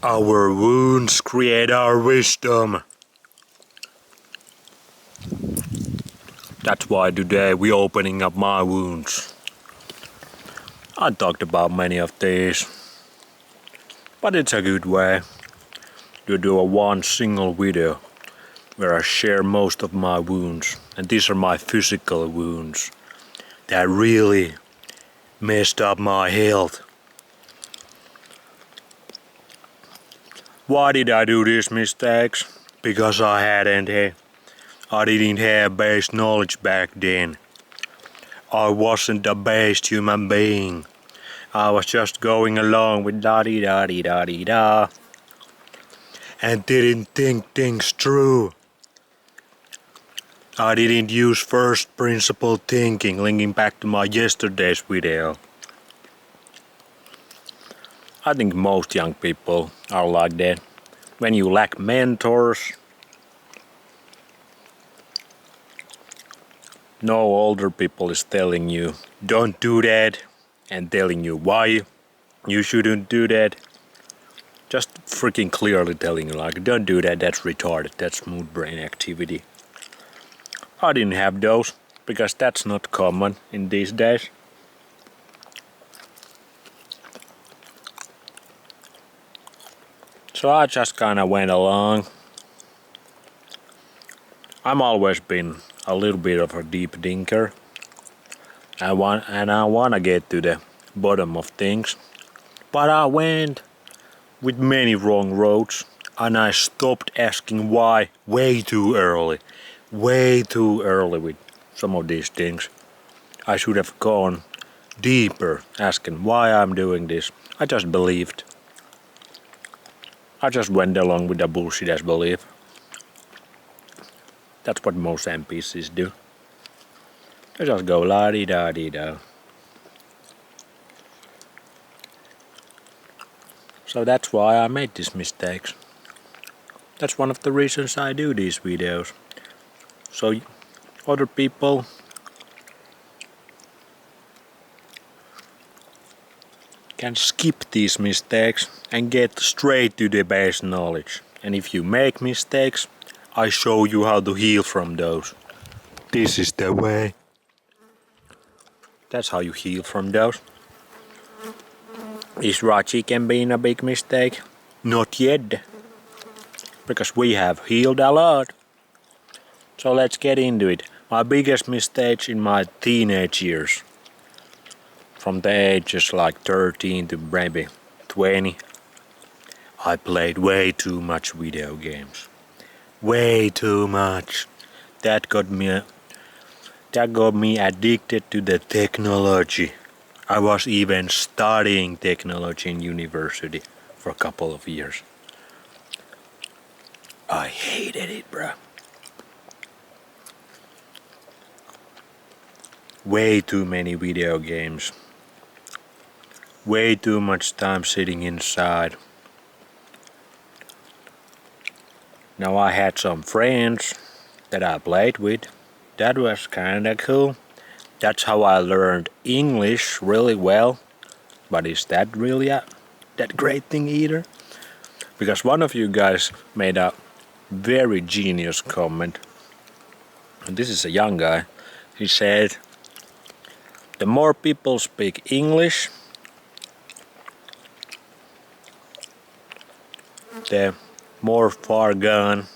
Our wounds create our wisdom. That's why today we're opening up my wounds. I talked about many of these, but it's a good way to do a one single video where I share most of my wounds, and these are my physical wounds that really messed up my health. Why did I do these mistakes? Because I didn't have base knowledge back then. I wasn't a based human being. I was just going along with da-dee-da-dee-da-dee-da and didn't think things through. I didn't use first principle thinking, linking back to my yesterday's video. I think most young people are like that. When you lack mentors, no older people is telling you don't do that and telling you why you shouldn't do that. Just freaking clearly telling you like don't do that, that's retarded, that's smooth brain activity. I didn't have those because that's not common in these days. So I just kinda went along. I'm always been a little bit of a deep thinker. I wanna get to the bottom of things. But I went with many wrong roads and I stopped asking why way too early. Way too early with some of these things. I should have gone deeper asking why I'm doing this. I just believed. I just went along with the bullshit as belief. That's what most NPCs do. They just go la-dee-da-dee-da. So that's why I made these mistakes. That's one of the reasons I do these videos. So other people can skip these mistakes and get straight to the base knowledge. And if you make mistakes, I show you how to heal from those. This is the way. That's how you heal from those. Is raw chicken being a big mistake? Not yet. Because we have healed a lot. So let's get into it. My biggest mistakes in my teenage years. From the ages like 13 to maybe 20. I played way too much video games. Way too much. That got me addicted to the technology. I was even studying technology in university for a couple of years. I hated it, bro. Way too many video games. Way too much time sitting inside. Now I had some friends that I played with. That was kinda cool. That's how I learned English really well. But is that really that great thing either? Because one of you guys made a very genius comment. And this is a young guy. He said, the more people speak English, the more far gone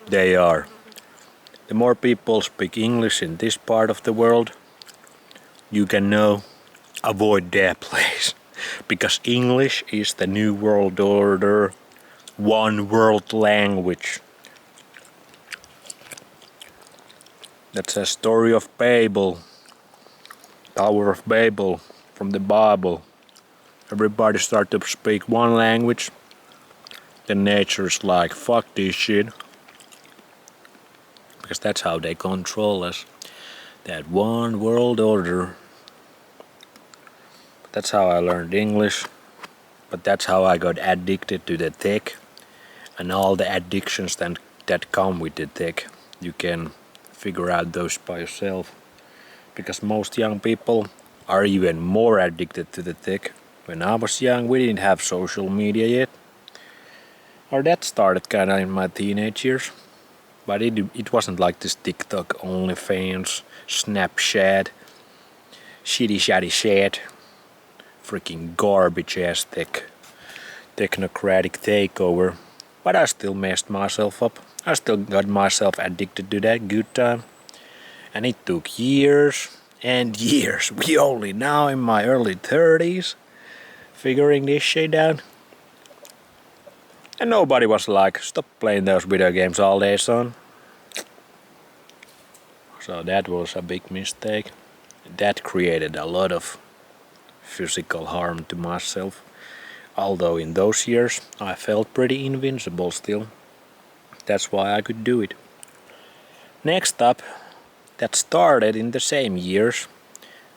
they are. The more people speak English in this part of the world, you can now avoid that place. Because English is the new world order, one world language. That's a story of Babel, Tower of Babel from the Bible. Everybody start to speak one language. Then nature's like, fuck this shit. Because that's how they control us. That one world order. That's how I learned English. But that's how I got addicted to the tech. And all the addictions that come with the tech. You can figure out those by yourself. Because most young people are even more addicted to the tech. When I was young, we didn't have social media yet. Or that started kinda in my teenage years. But it wasn't like this TikTok, OnlyFans, Snapchat, shitty shatty shit, freaking garbage ass technocratic takeover. But I still messed myself up. I still got myself addicted to that good time. And it took years and years. We only now in my early 30s figuring this shit out. And nobody was like, stop playing those video games all day, son. So that was a big mistake. That created a lot of physical harm to myself. Although in those years I felt pretty invincible still. That's why I could do it. Next up, that started in the same years,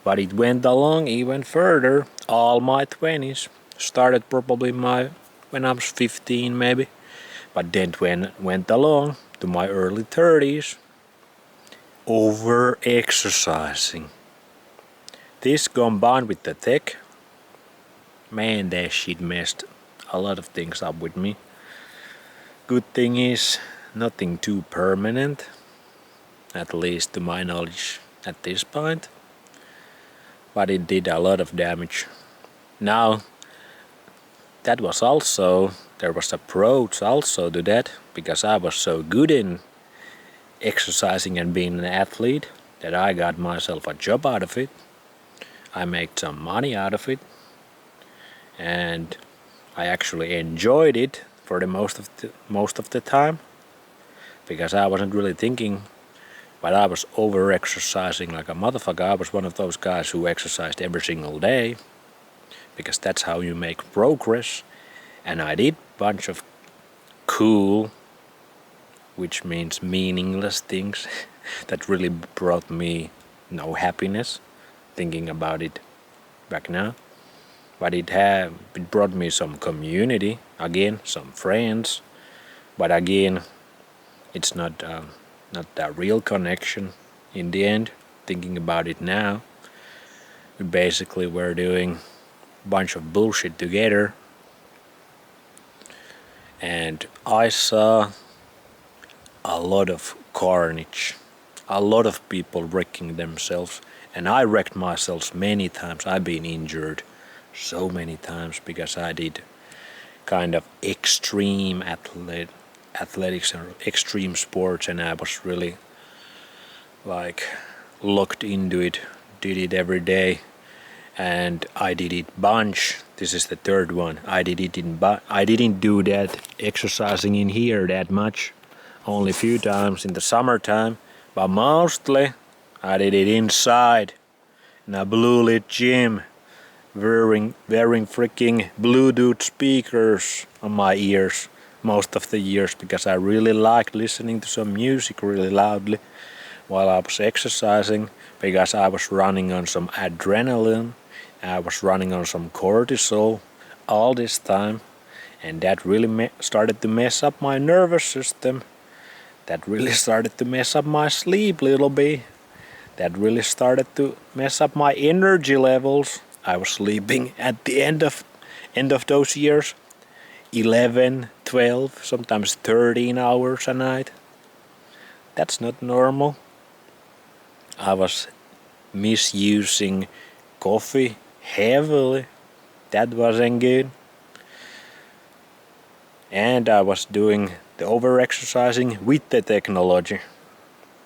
but it went along even further. All my 20s started probably when I was 15 maybe, but then went along to my early 30s. Over exercising. This combined with the tech, man, that shit messed a lot of things up with me. Good thing is, nothing too permanent, at least to my knowledge at this point, but it did a lot of damage. Now, there was approach also to that, because I was so good in exercising and being an athlete that I got myself a job out of it. I made some money out of it, and I actually enjoyed it for the most of the time, because I wasn't really thinking, but I was over exercising like a motherfucker. I was one of those guys who exercised every single day, because that's how you make progress. And I did a bunch of cool, which means meaningless things that really brought me no happiness thinking about it back now. But it brought me some community, again, some friends. But again, it's not that real connection in the end. Thinking about it now, we basically were doing a bunch of bullshit together. And I saw a lot of carnage, a lot of people wrecking themselves, and I wrecked myself many times. I've been injured so many times because I did kind of extreme athletics or extreme sports, and I was really like locked into it, did it every day, and I did it bunch. This is the third one. I didn't do that exercising in here that much. Only a few times in the summertime, but mostly I did it inside in a blue lit gym, wearing freaking Bluetooth speakers on my ears most of the years, because I really liked listening to some music really loudly while I was exercising, because I was running on some adrenaline, I was running on some cortisol all this time, and that really started to mess up my nervous system. That really started to mess up my sleep a little bit. That really started to mess up my energy levels. I was sleeping at the end of those years 11, 12, sometimes 13 hours a night. That's not normal. I was misusing coffee heavily. That wasn't good. And I was doing the over-exercising with the technology.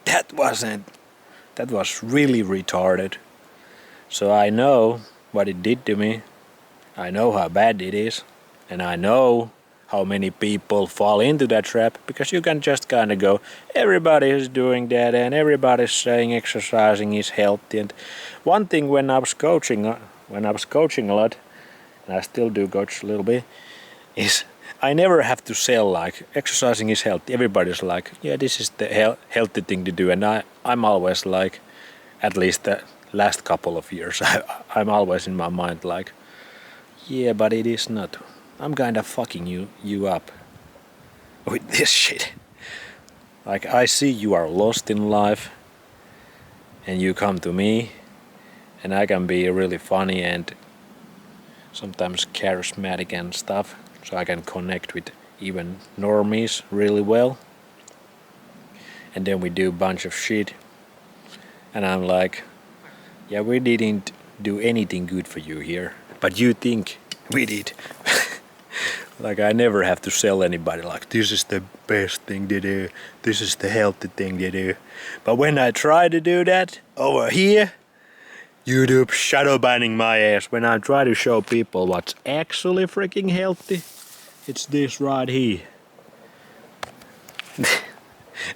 That was really retarded. So I know what it did to me. I know how bad it is. And I know how many people fall into that trap, because you can just kind of go, everybody is doing that and everybody's saying exercising is healthy. And one thing when I was coaching a lot, and I still do coach a little bit, is I never have to sell like exercising is healthy. Everybody's like, yeah, this is the healthy thing to do, and I'm always like, at least the last couple of years, I'm always in my mind like, yeah, but it is not. I'm kind of fucking you up with this shit. Like, I see you are lost in life, and you come to me, and I can be really funny and sometimes charismatic and stuff, so I can connect with even normies really well. And then we do a bunch of shit, and I'm like, yeah, we didn't do anything good for you here, but you think we did. Like, I never have to sell anybody like, this is the best thing to do, this is the healthy thing to do. But when I try to do that over here, YouTube shadow banning my ass. When I try to show people what's actually freaking healthy, it's this right here.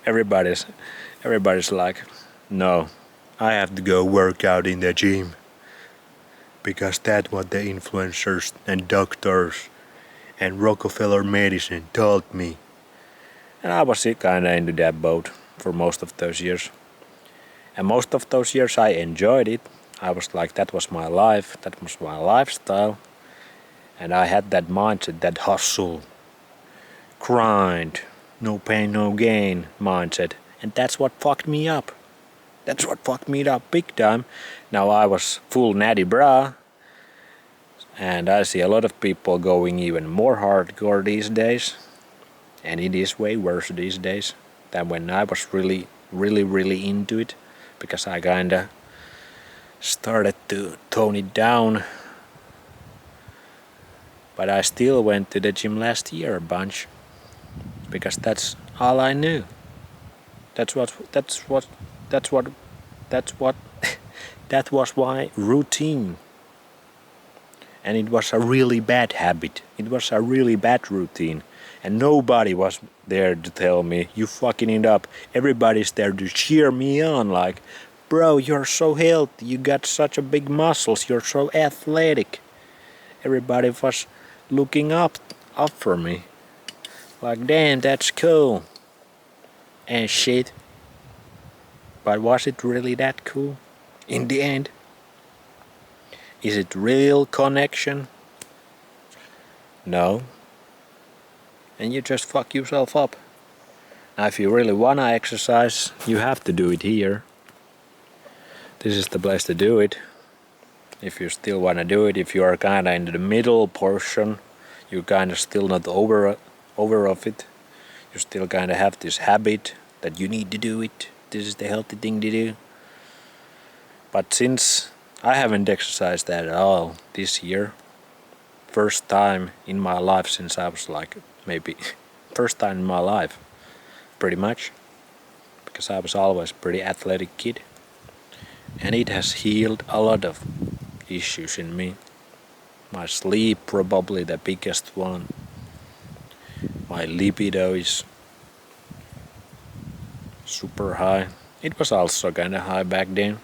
Everybody's like, no, I have to go work out in the gym, because that's what the influencers and doctors and Rockefeller medicine told me. And I was kinda into that boat for most of those years. And most of those years I enjoyed it. I was like, that was my life, that was my lifestyle. And I had that mindset, that hustle, grind, no pain, no gain mindset. And that's what fucked me up. That's what fucked me up big time. Now I was full natty bra. And I see a lot of people going even more hardcore these days. And it is way worse these days than when I was really into it. Because I kinda started to tone it down. But I still went to the gym last year a bunch. Because that's all I knew. That was my routine. And it was a really bad habit. It was a really bad routine. And nobody was there to tell me, you fucking it up. Everybody's there to cheer me on, like, bro, you're so healthy, you got such a big muscles, you're so athletic. Everybody was looking up for me. Like, damn, that's cool. And shit. But was it really that cool? In the end? Is it real connection? No. And you just fuck yourself up. Now if you really wanna exercise, you have to do it here. This is the place to do it. If you still wanna do it, if you are kinda in the middle portion, you're kinda still not over of it. You still kinda have this habit that you need to do it. This is the healthy thing to do. But since I haven't exercised that at all this year, first time in my life since I was like, maybe first time in my life, pretty much, because I was always a pretty athletic kid, and it has healed a lot of issues in me. My sleep, probably the biggest one. My libido is super high. It was also kinda high back then,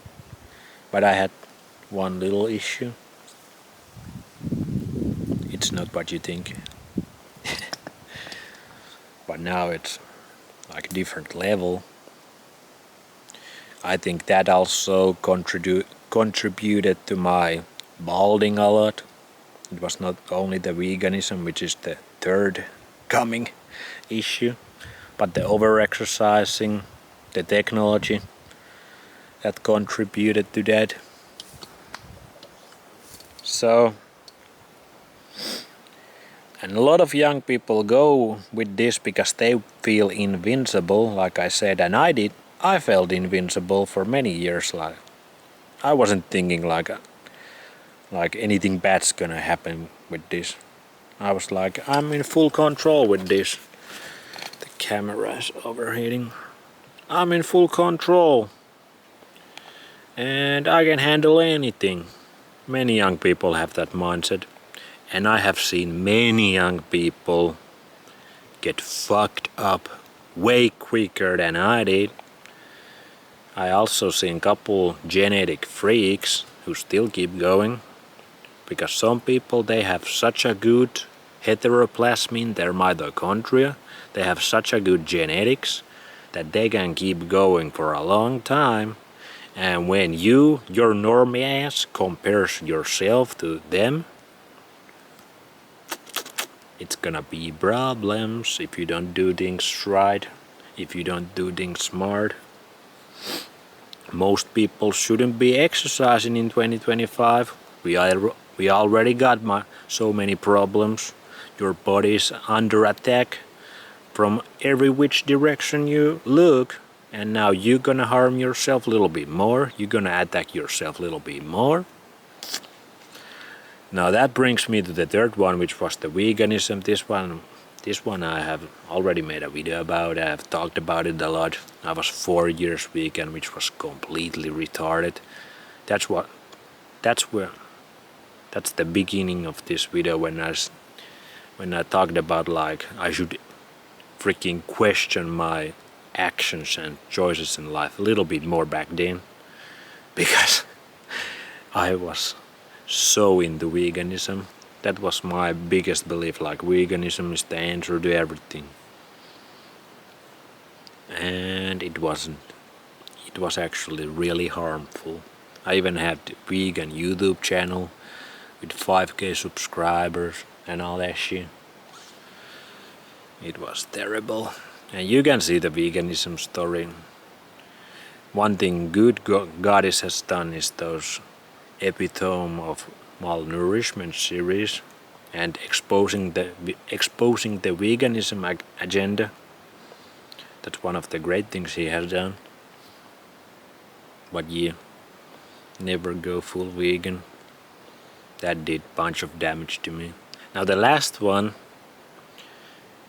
but I had one little issue. It's not what you think. But now it's like a different level. I think that also contributed to my balding a lot. It was not only the veganism, which is the third coming issue, but the over-exercising, the technology that contributed to that. So, and a lot of young people go with this because they feel invincible, like I said, and I did. I felt invincible for many years. Like, I wasn't thinking like anything bad's gonna happen with this. I was like, I'm in full control with this. The camera is overheating. I'm in full control. And I can handle anything. Many young people have that mindset. And I have seen many young people get fucked up way quicker than I did. I also seen a couple genetic freaks who still keep going. Because some people, they have such a good heteroplasmy in their mitochondria, they have such a good genetics that they can keep going for a long time. And when your normie ass compares yourself to them, it's gonna be problems if you don't do things right, if you don't do things smart. Most people shouldn't be exercising in 2025. We We already got so many problems. Your body's under attack from every which direction you look, and now you're gonna harm yourself a little bit more. You're gonna attack yourself a little bit more. Now that brings me to the third one, which was the veganism. This one I have already made a video about. I have talked about it a lot. I was 4 years vegan, which was completely retarded. That's the beginning of this video when I talked about like I should freaking question my actions and choices in life a little bit more back then, because I was so into veganism. That was my biggest belief, like veganism is the answer to everything. And it wasn't. It was actually really harmful. I even had a vegan YouTube channel with 5k subscribers and all that shit. It was terrible. And you can see the veganism story. One thing good Goddess has done is those epitome of malnourishment series and exposing the veganism agenda. That's one of the great things he has done. But yeah, never go full vegan. That did bunch of damage to me. Now the last one,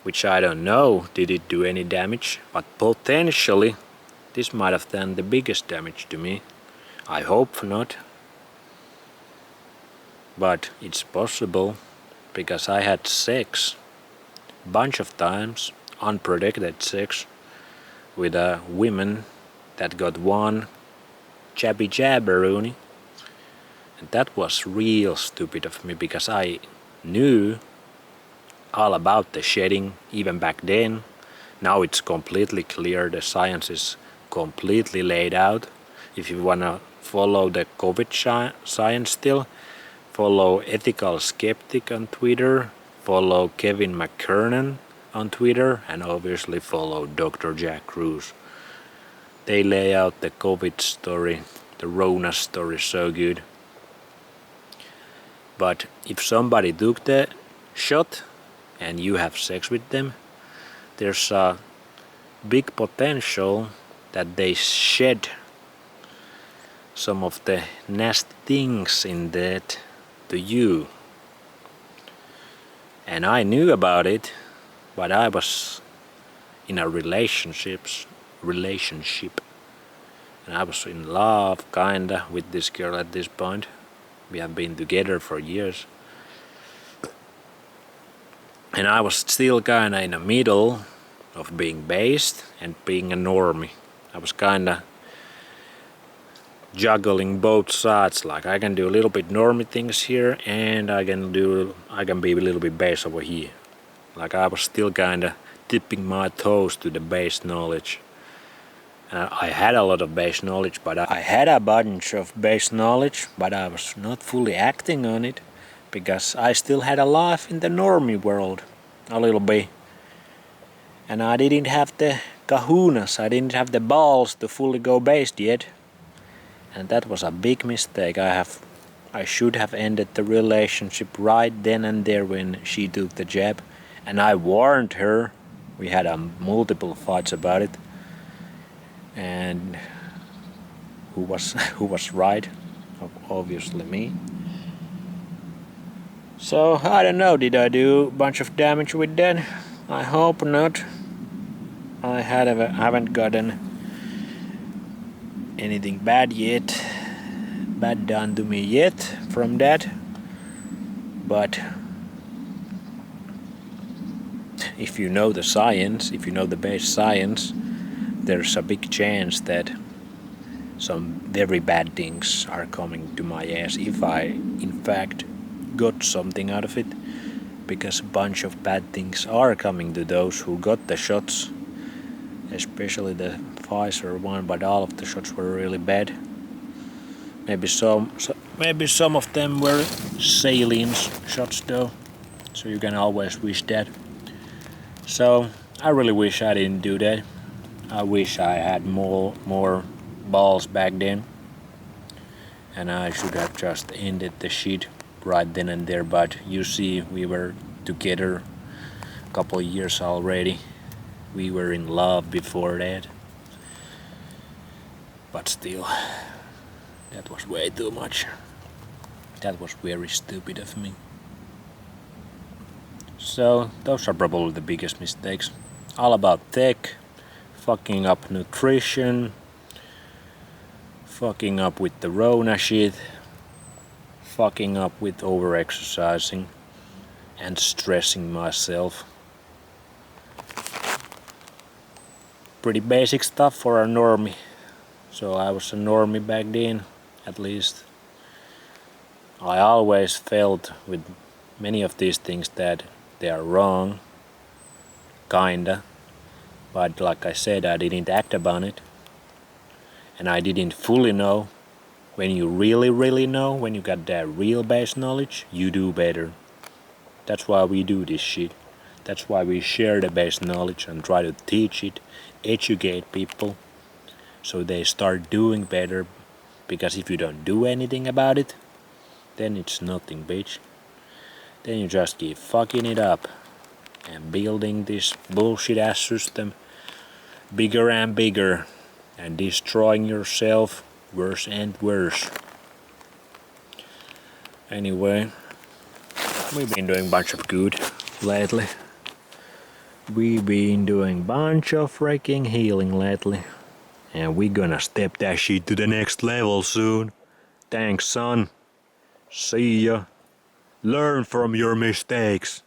which I don't know did it do any damage, but potentially this might have done the biggest damage to me. I hope not. But it's possible, because I had sex bunch of times, unprotected sex, with a women that got one jabby jabberoonie. And that was real stupid of me, because I knew all about the shedding even back then. Now it's completely clear, the science is completely laid out. If you wanna follow the COVID science still, follow Ethical Skeptic on Twitter, follow Kevin McKernan on Twitter, and obviously follow Dr. Jack Cruz. They lay out the COVID story, the Rona story so good. But if somebody took the shot and you have sex with them, there's a big potential that they shed some of the nasty things in that to you. And I knew about it, but I was in a relationship, and I was in love kinda with this girl at this point. We have been together for years, and I was still kinda in the middle of being based and being a normie. I was kinda juggling both sides, like I can do a little bit normie things here, and I can be a little bit base over here. Like I was still kinda dipping my toes to the base knowledge. I had a lot of base knowledge, but I had a bunch of base knowledge, but I was not fully acting on it, because I still had a life in the normie world, a little bit. And I didn't have the kahunas, I didn't have the balls to fully go based yet. And that was a big mistake. I should have ended the relationship right then and there when she took the jab. And I warned her. We had multiple fights about it. And who was right? Obviously me. So I don't know, did I do a bunch of damage with that? I hope not. I haven't gotten anything bad done to me yet from that. But if you know the science, if you know the base science, there's a big chance that some very bad things are coming to my ass if I in fact got something out of it, because a bunch of bad things are coming to those who got the shots, especially the Pfizer one, but all of the shots were really bad. Maybe some of them were saline shots though, so you can always wish that. So I really wish I didn't do that. I wish I had more balls back then, and I should have just ended the shit right then and there, but you see, we were together a couple of years already. We were in love before that. But still, that was way too much. That was very stupid of me. So, those are probably the biggest mistakes. All about tech, fucking up nutrition, fucking up with the Rona shit, fucking up with over-exercising, and stressing myself. Pretty basic stuff for a normie. So I was a normie back then, at least. I always felt with many of these things that they are wrong, kinda. But like I said, I didn't act upon it. And I didn't fully know. When you really know, when you got that real base knowledge, you do better. That's why we do this shit. That's why we share the base knowledge and try to teach it, educate people, so they start doing better. Because if you don't do anything about it, then it's nothing, bitch. Then you just keep fucking it up and building this bullshit ass system bigger and bigger and destroying yourself worse and worse. Anyway, we've been doing a bunch of good lately. We've been doing bunch of freaking healing lately. And we're gonna step that shit to the next level soon. Thanks, son. See ya. Learn from your mistakes.